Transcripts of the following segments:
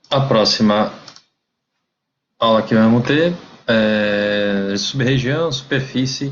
A próxima aula que vamos ter é sub-região, superfície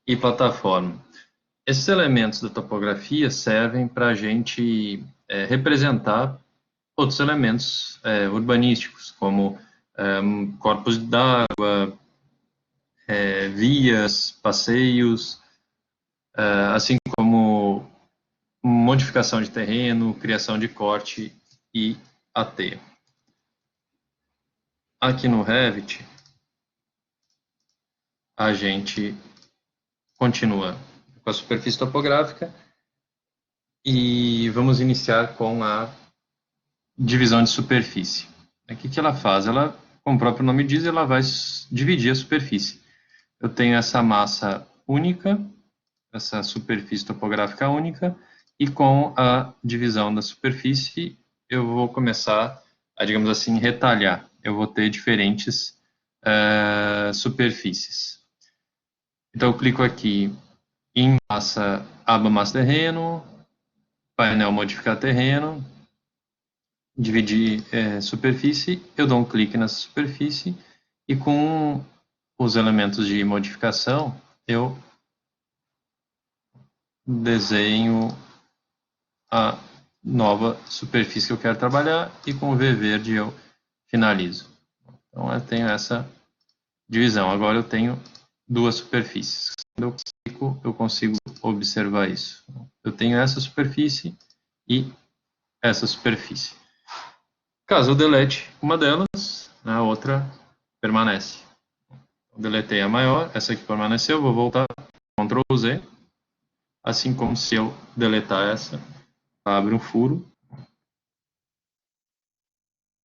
e plataforma. Esses elementos da topografia servem para a gente representar outros elementos urbanísticos, como corpos d'água, vias, passeios, assim como modificação de terreno, criação de corte e aterro. Aqui no Revit, a gente continua com a superfície topográfica e vamos iniciar com a divisão de superfície. O que ela faz? Ela, como o próprio nome diz, ela vai dividir a superfície. Eu tenho essa massa única, essa superfície topográfica única, e com a divisão da superfície eu vou começar a, digamos assim, retalhar. Eu vou ter diferentes superfícies. Então eu clico aqui em massa, aba massa terreno, painel modificar terreno, dividir superfície, eu dou um clique nessa superfície e com os elementos de modificação eu desenho a nova superfície que eu quero trabalhar e com o V verde eu finalizo. Então eu tenho essa divisão. Agora eu tenho duas superfícies. Quando eu clico, eu consigo observar isso. Eu tenho essa superfície e essa superfície. Caso eu delete uma delas, a outra permanece. Eu deletei a maior, essa aqui permaneceu, vou voltar, Ctrl Z, assim como se eu deletar essa, abre um furo,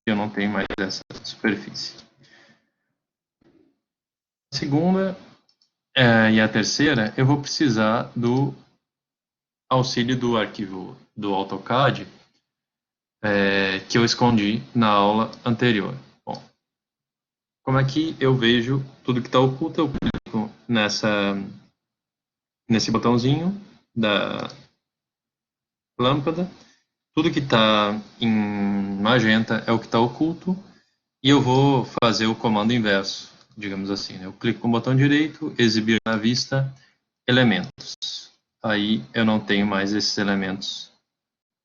e eu não tenho mais essa superfície. A segunda e a terceira, eu vou precisar do auxílio do arquivo do AutoCAD, que eu escondi na aula anterior. Bom, como é que eu vejo tudo que está oculto? Eu clico nesse botãozinho da lâmpada. Tudo que está em magenta é o que está oculto. E eu vou fazer o comando inverso, digamos assim. Eu clico com o botão direito, exibir na vista, elementos. Aí eu não tenho mais esses elementos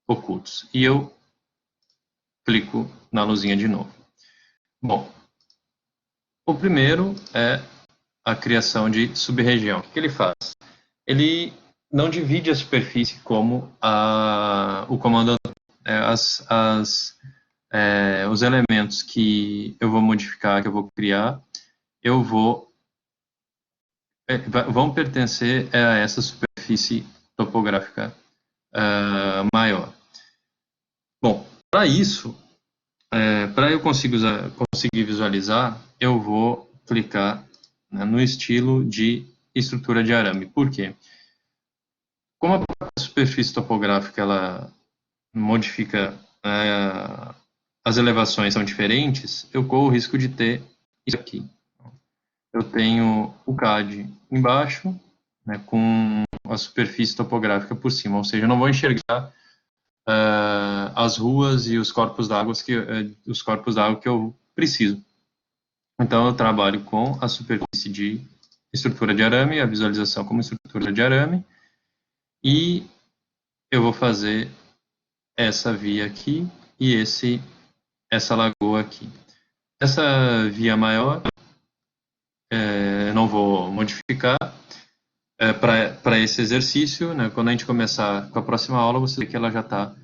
ocultos. E eu clico na luzinha de novo. Bom, o primeiro é a criação de sub-região. O que ele faz? Ele não divide a superfície como o comando os elementos que eu vou modificar, que eu vou criar, eu vou vão pertencer a essa superfície topográfica maior. Bom, para isso, para eu conseguir visualizar, eu vou clicar, né, no estilo de estrutura de arame. Por quê? Como a superfície topográfica ela modifica, as elevações são diferentes, eu corro o risco de ter isso aqui. Eu tenho o CAD embaixo, né, com a superfície topográfica por cima, ou seja, eu não vou enxergar as ruas e os corpos d'água que eu preciso. Então eu trabalho com a superfície de estrutura de arame, a visualização como estrutura de arame, e eu vou fazer essa via aqui e essa lagoa aqui. Essa via maior eu não vou modificar para esse exercício, né? Quando a gente começar com a próxima aula, você vê que ela já está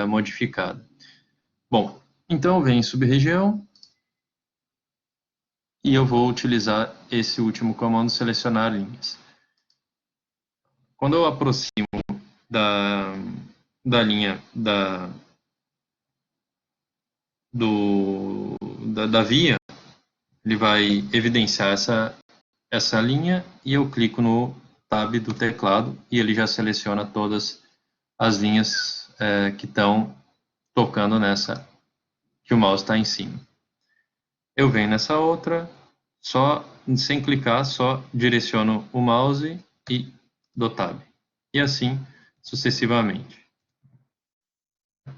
modificada. Bom, então vem em sub-região e eu vou utilizar esse último comando, selecionar linhas. Quando eu aproximo da linha da via, ele vai evidenciar essa linha e eu clico no tab do teclado e ele já seleciona todas as linhas que estão tocando nessa que o mouse está em cima. Eu venho nessa outra, sem clicar, só direciono o mouse e dou tab. E assim sucessivamente.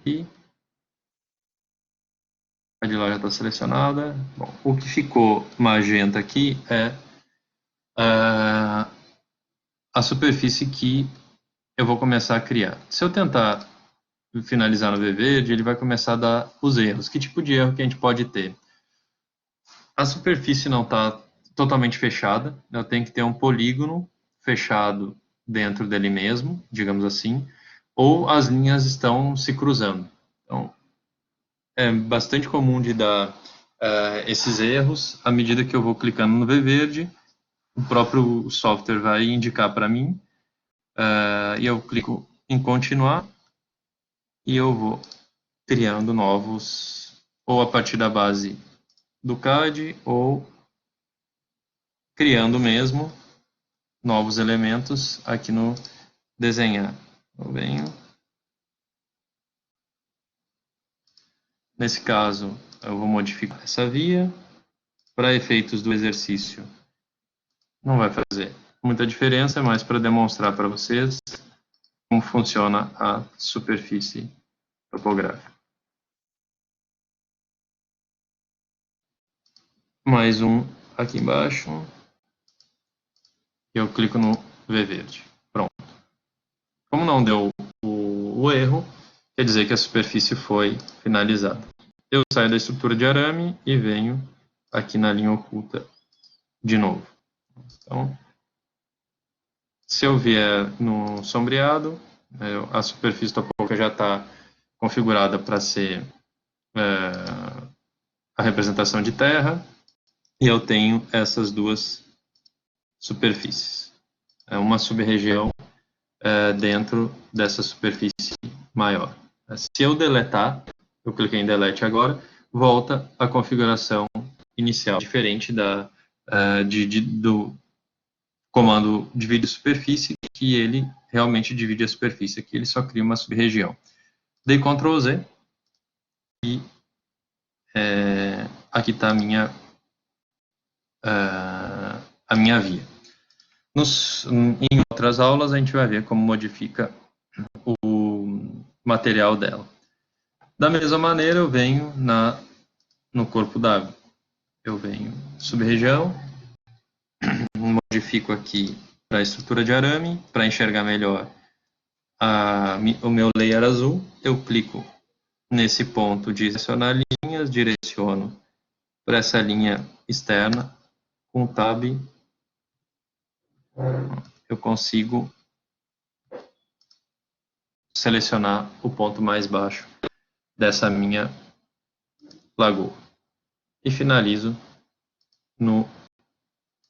E A de lá já está selecionada. Bom, o que ficou magenta aqui é a superfície que eu vou começar a criar. Se eu tentar finalizar no V verde, ele vai começar a dar os erros. Que tipo de erro que a gente pode ter? A superfície não está totalmente fechada, eu tenho que ter um polígono fechado dentro dele mesmo, digamos assim, ou as linhas estão se cruzando. Então, é bastante comum de dar esses erros à medida que eu vou clicando no V verde, o próprio software vai indicar para mim, e eu clico em continuar, e eu vou criando novos, ou a partir da base do CAD, ou criando mesmo novos elementos aqui no desenhar. Eu venho, nesse caso, eu vou modificar essa via. Para efeitos do exercício, não vai fazer muita diferença, mas para demonstrar para vocês como funciona a superfície topográfica. Mais um aqui embaixo. E eu clico no V verde. Pronto. Como não deu o erro, quer dizer que a superfície foi finalizada. Eu saio da estrutura de arame e venho aqui na linha oculta de novo. Então, se eu vier no sombreado, a superfície topográfica já está configurada para ser a representação de terra, e eu tenho essas duas superfícies. É uma sub-região dentro dessa superfície maior. Se eu deletar, eu cliquei em delete agora, volta a configuração inicial, diferente do comando divide superfície, que ele realmente divide a superfície, aqui ele só cria uma sub-região. Dei Ctrl Z e aqui está a minha via. Em outras aulas a gente vai ver como modifica o material dela. Da mesma maneira eu venho no corpo d'água. Eu venho sub-região, modifico aqui para a estrutura de arame, para enxergar melhor o meu layer azul, eu clico nesse ponto de selecionar linhas, direciono para essa linha externa, com o Tab eu consigo selecionar o ponto mais baixo dessa minha lagoa. E finalizo no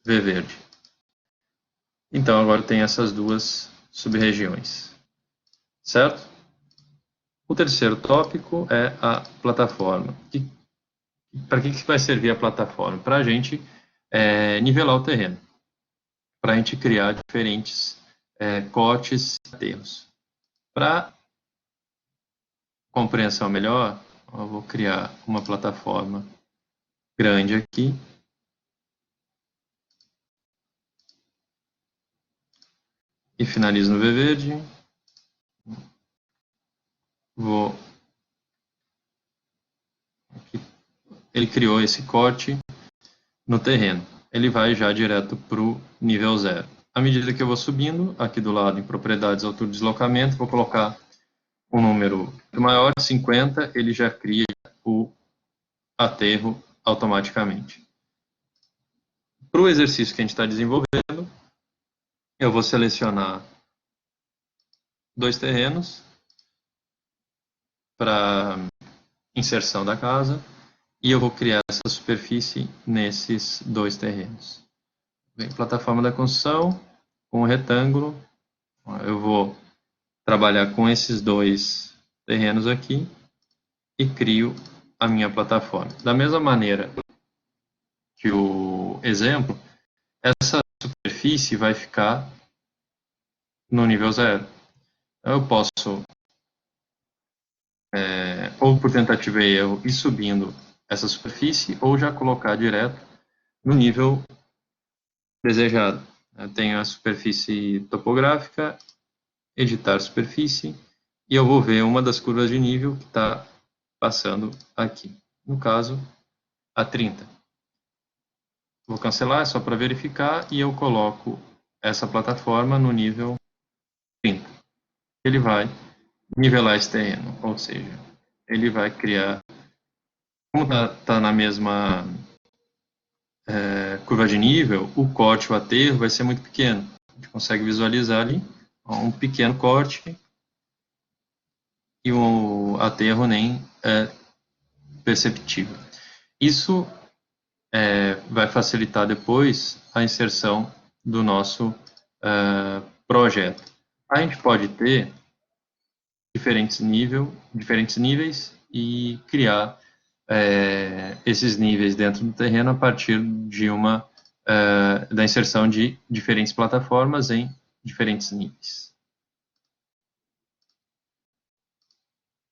V verde. Então agora tem essas duas sub-regiões, certo? O terceiro tópico é a plataforma. Para que vai servir a plataforma? Para a gente nivelar o terreno, para a gente criar diferentes cortes e aterros. Para compreensão melhor, eu vou criar uma plataforma grande aqui. E finalizo no V verde. Ele criou esse corte no terreno. Ele vai já direto para o nível 0. À medida que eu vou subindo, aqui do lado em propriedades, altura e deslocamento, vou colocar um número maior, 50, ele já cria o aterro automaticamente. Para o exercício que a gente está desenvolvendo, eu vou selecionar 2 terrenos para inserção da casa e eu vou criar essa superfície nesses 2 terrenos. Vem plataforma da construção, com um retângulo, eu vou trabalhar com esses 2 terrenos aqui e crio a minha plataforma. Da mesma maneira que o exemplo, essa superfície vai ficar no nível 0. Eu posso, ou por tentativa e erro, ir subindo essa superfície, ou já colocar direto no nível desejado. Eu tenho a superfície topográfica, editar superfície, e eu vou ver uma das curvas de nível que está passando aqui. no caso, a 30. Vou cancelar, é só para verificar, e eu coloco essa plataforma no nível 30. Ele vai nivelar esse terreno, ou seja, ele vai criar, como está na mesma curva de nível, o corte, o aterro vai ser muito pequeno. A gente consegue visualizar ali um pequeno corte e o aterro nem é perceptível. Isso vai facilitar depois a inserção do nosso projeto. A gente pode ter diferentes níveis e criar esses níveis dentro do terreno a partir de da inserção de diferentes plataformas em diferentes níveis.